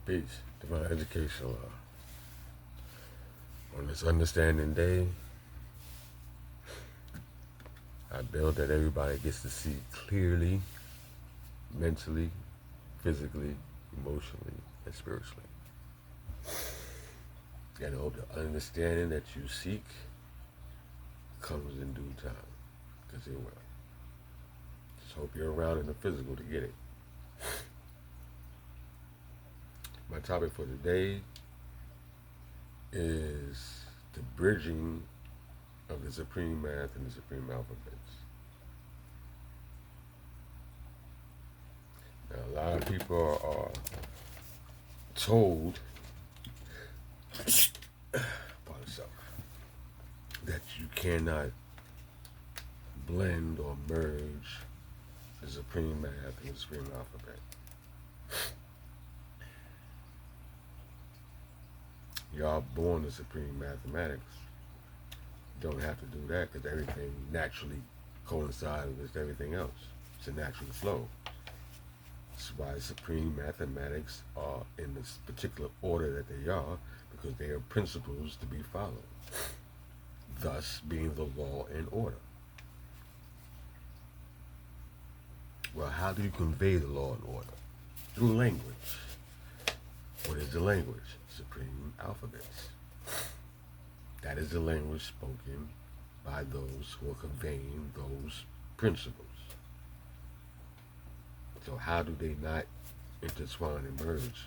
Peace. Divine Education Law. On this understanding day, I build that everybody gets to see clearly, mentally, physically, emotionally, and spiritually. And I hope the understanding that you seek comes in due time, because it will. Just hope you're around in the physical to get it. My topic for today is the bridging of the supreme math and the supreme alphabets. Now, a lot of people are told pardon self, that you cannot blend or merge the supreme math and the supreme alphabet. Y'all born to supreme mathematics. You don't have to do that because everything naturally coincides with everything else. It's a natural flow. That's why supreme mathematics are in this particular order that they are, because they are principles to be followed, thus being the law and order. Well, how do you convey the law and order? Through language. What is the language? Supreme alphabets. That is the language spoken by those who are conveying those principles. So how do they not intertwine and merge?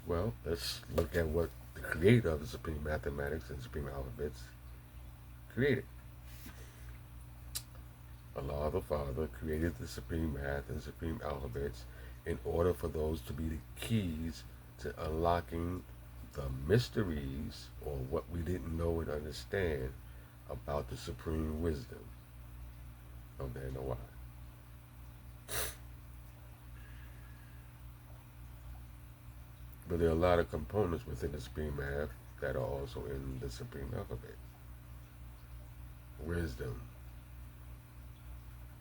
Well, let's look at what the creator of the supreme mathematics and supreme alphabets created. Allah the Father created the supreme math and supreme alphabets in order for those to be the keys to unlocking the mysteries, or what we didn't know and understand about the supreme wisdom of the NOI. But there are a lot of components within the supreme math that are also in the supreme alphabet. Wisdom,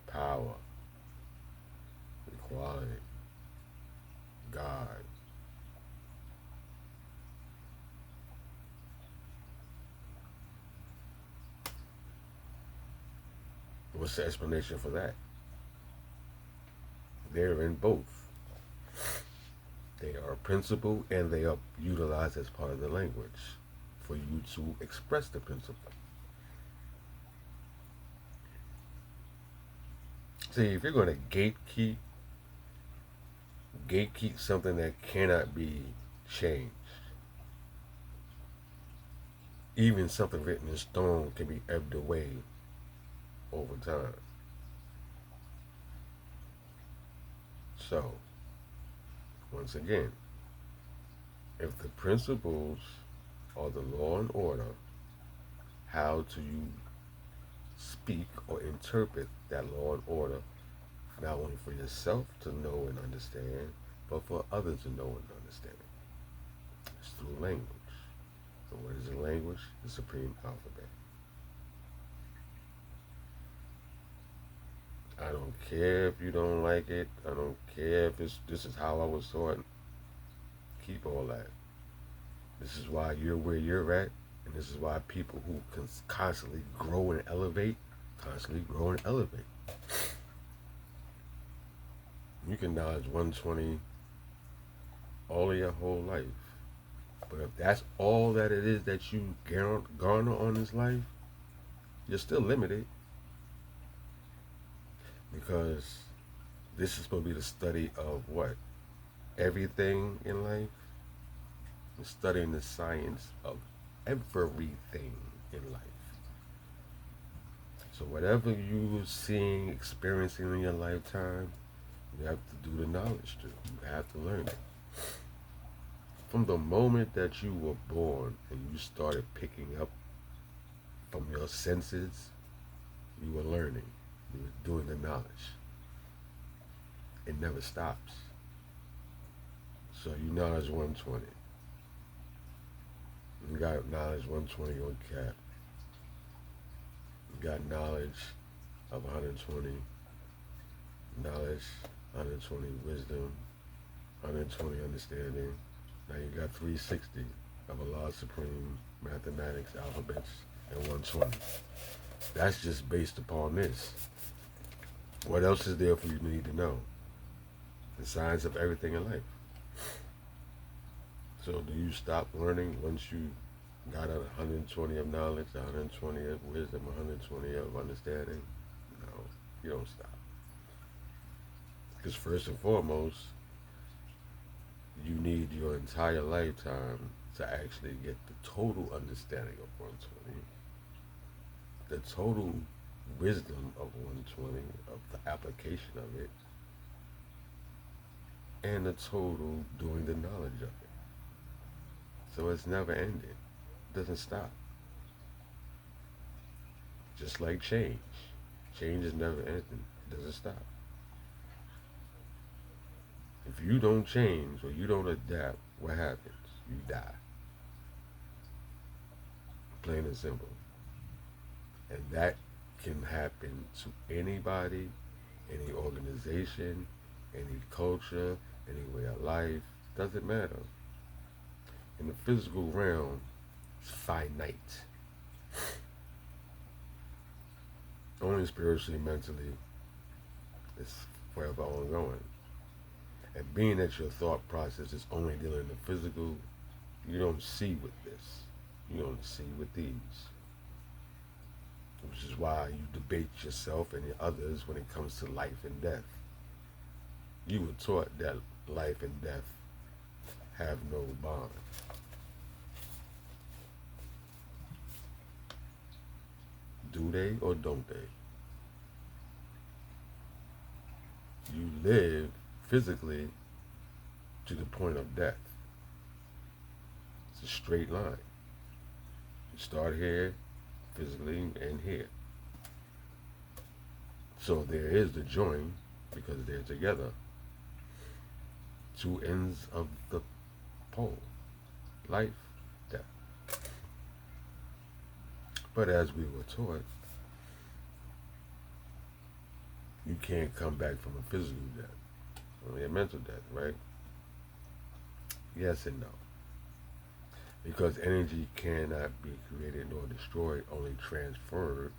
power, equality, God. What's the explanation for that? They're in both. They are a principle and they are utilized as part of the language for you to express the principle. See, if you're going to gatekeep something that cannot be changed. Even something written in stone can be ebbed away over time. So, once again, if the principles are the law and order, how do you speak or interpret that law and order, not only for yourself to know and understand, but for others to know and understand? It's through language. So what is the language? The supreme alphabet. I don't care if you don't like it. I don't care if this is how I was taught. Keep all that. This is why you're where you're at, and this is why people who can constantly grow and elevate, You can dodge 120 all of your whole life. But if that's all that it is that you garner on this life, you're still limited. Because this is supposed to be the study of what? Everything in life? We're studying the science of everything in life. So whatever you're seeing, experiencing in your lifetime, you have to do the knowledge to. You have to learn it. From the moment that you were born and you started picking up from your senses, you were learning. You were doing the knowledge. It never stops. So you knowledge 120. You got knowledge 120 on cap. You got knowledge of 120. Knowledge, 120 wisdom, 120 understanding. Now you got 360 of Allah Supreme, mathematics, alphabets, and 120. That's just based upon this. What else is there for you to need to know? The science of everything in life. So do you stop learning once you got a 120 of knowledge, 120 of wisdom, 120 of understanding? No, you don't stop. Because first and foremost, you need your entire lifetime to actually get the total understanding of 120, the total wisdom of 120, of the application of it, and the total doing the knowledge of it. So it's never ending. It doesn't stop. Just like change. Change is never ending. It doesn't stop. If you don't change or you don't adapt, what happens? You die. Plain and simple. And that can happen to anybody, any organization, any culture, any way of life. Doesn't matter. In the physical realm, it's finite. Only spiritually, mentally, it's forever ongoing. And being that your thought process is only dealing in the physical, you don't see with this. You don't see with these. Which is why you debate yourself and the others when it comes to life and death. You were taught that life and death have no bond. Do they or don't they? You live physically to the point of death. It's a straight line. You start here, physically, and here. So there is the join because they're together. Two ends of the pole. Life, death. But as we were taught, you can't come back from a physical death. Only a mental death, right? Yes and no. Because energy cannot be created nor destroyed, only transferred.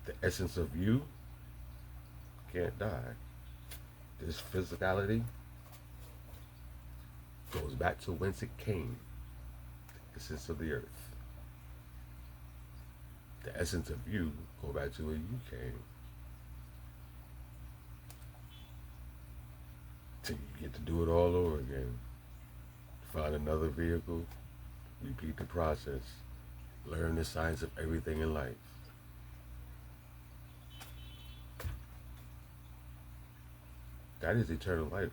The essence of you can't die. This physicality goes back to whence it came. The essence of the earth. The essence of you go back to where you came. Till you get to do it all over again. Find another vehicle, repeat the process, learn the science of everything in life. That is eternal life.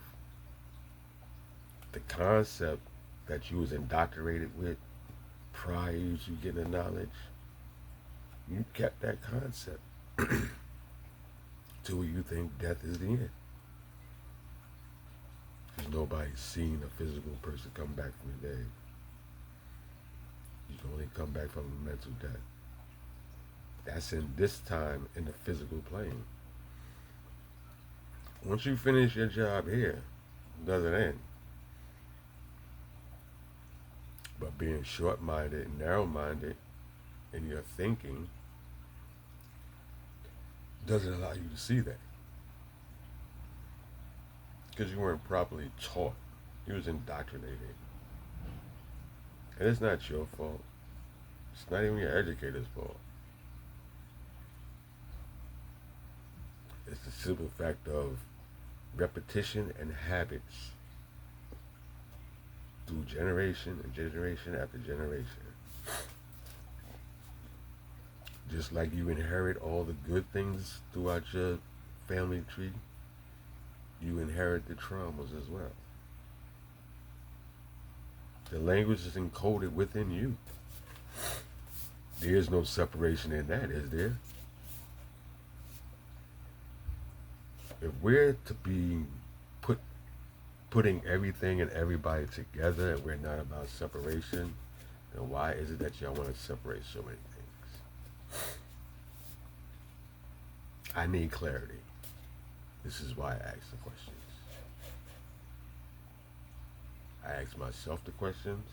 The concept that you was indoctrinated with prior to getting the knowledge, you kept that concept to where you think death is the end. Because nobody's seen a physical person come back from the dead. You can only come back from a mental death. That's in this time in the physical plane. Once you finish your job here, it doesn't end. But being short-minded and narrow-minded in your thinking doesn't allow you to see that. Because you weren't properly taught. You was indoctrinated. And it's not your fault. It's not even your educator's fault. It's the simple fact of repetition and habits through generation and generation after generation. Just like you inherit all the good things throughout your family tree, you inherit the traumas as well. The language is encoded within you. There is no separation in that, is there? If we're to be putting everything and everybody together and we're not about separation, then why is it that y'all want to separate so many things? I need clarity. This is why I ask the questions. I ask myself the questions.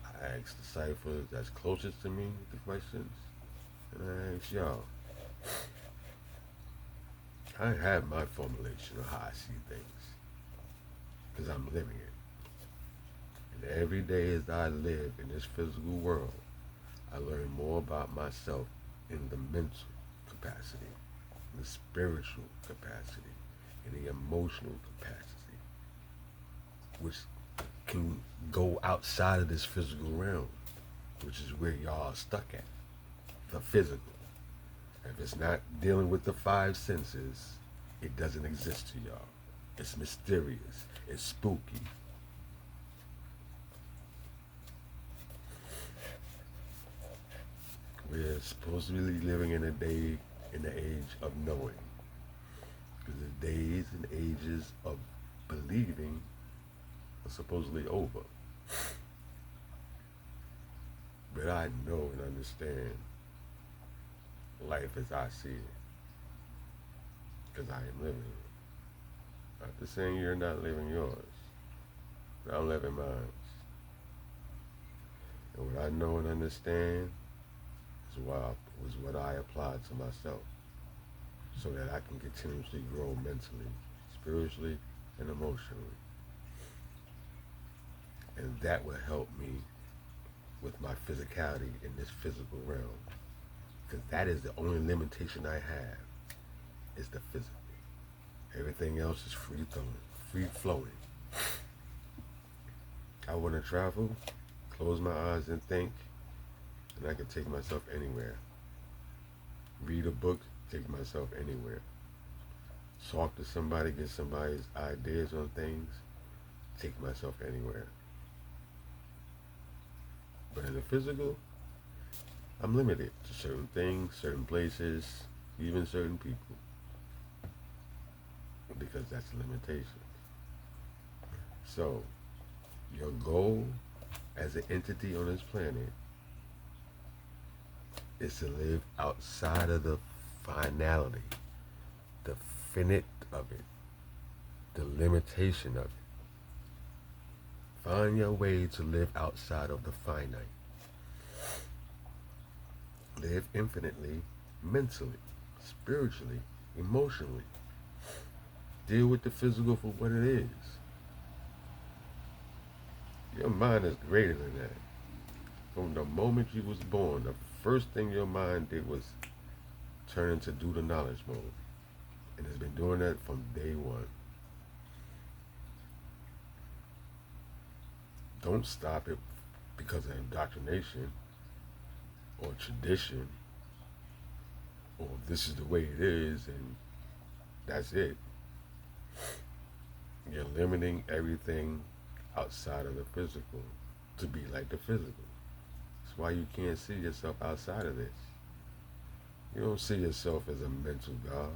I ask the cipher that's closest to me the questions. And I ask y'all. I have my formulation of how I see things. Because I'm living it. And every day as I live in this physical world, I learn more about myself in the mental capacity, in the spiritual capacity, in the emotional capacity, which can go outside of this physical realm, which is where y'all are stuck at, the physical. If it's not dealing with the five senses, it doesn't exist to y'all. It's mysterious. It's spooky. We're supposed to be living in the age of knowing. Because the days and ages of believing are supposedly over. But I know and understand life as I see it. Because I am living it. Not saying you're not living yours. But I'm living mine. And what I know and understand was what I applied to myself. So that I can continuously grow mentally, spiritually, and emotionally. And that will help me with my physicality in this physical realm. Because that is the only limitation I have, is the physical. Everything else is free flowing. I want to travel, close my eyes and think, and I can take myself anywhere. Read a book, take myself anywhere. Talk to somebody, get somebody's ideas on things, take myself anywhere. But in the physical, I'm limited to certain things, certain places, even certain people. Because that's a limitation. So, your goal as an entity on this planet is to live outside of the finality, the finite of it, the limitation of it. Find your way to live outside of the finite. Live infinitely, mentally, spiritually, emotionally. Deal with the physical for what it is. Your mind is greater than that. From the moment you was born, the first thing your mind did was turn into do the knowledge mode. And it's been doing that from day one. Don't stop it because of indoctrination or tradition or this is the way it is and that's it. You're limiting everything outside of the physical to be like the physical. That's why you can't see yourself outside of this. You don't see yourself as a mental God.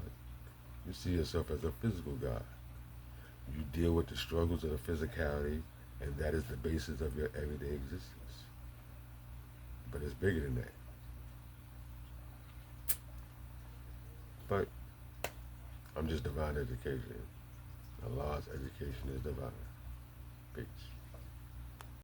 You see yourself as a physical God. You deal with the struggles of the physicality, and that is the basis of your everyday existence. But it's bigger than that. But I'm just divine education. Allah's education is divine. Peace.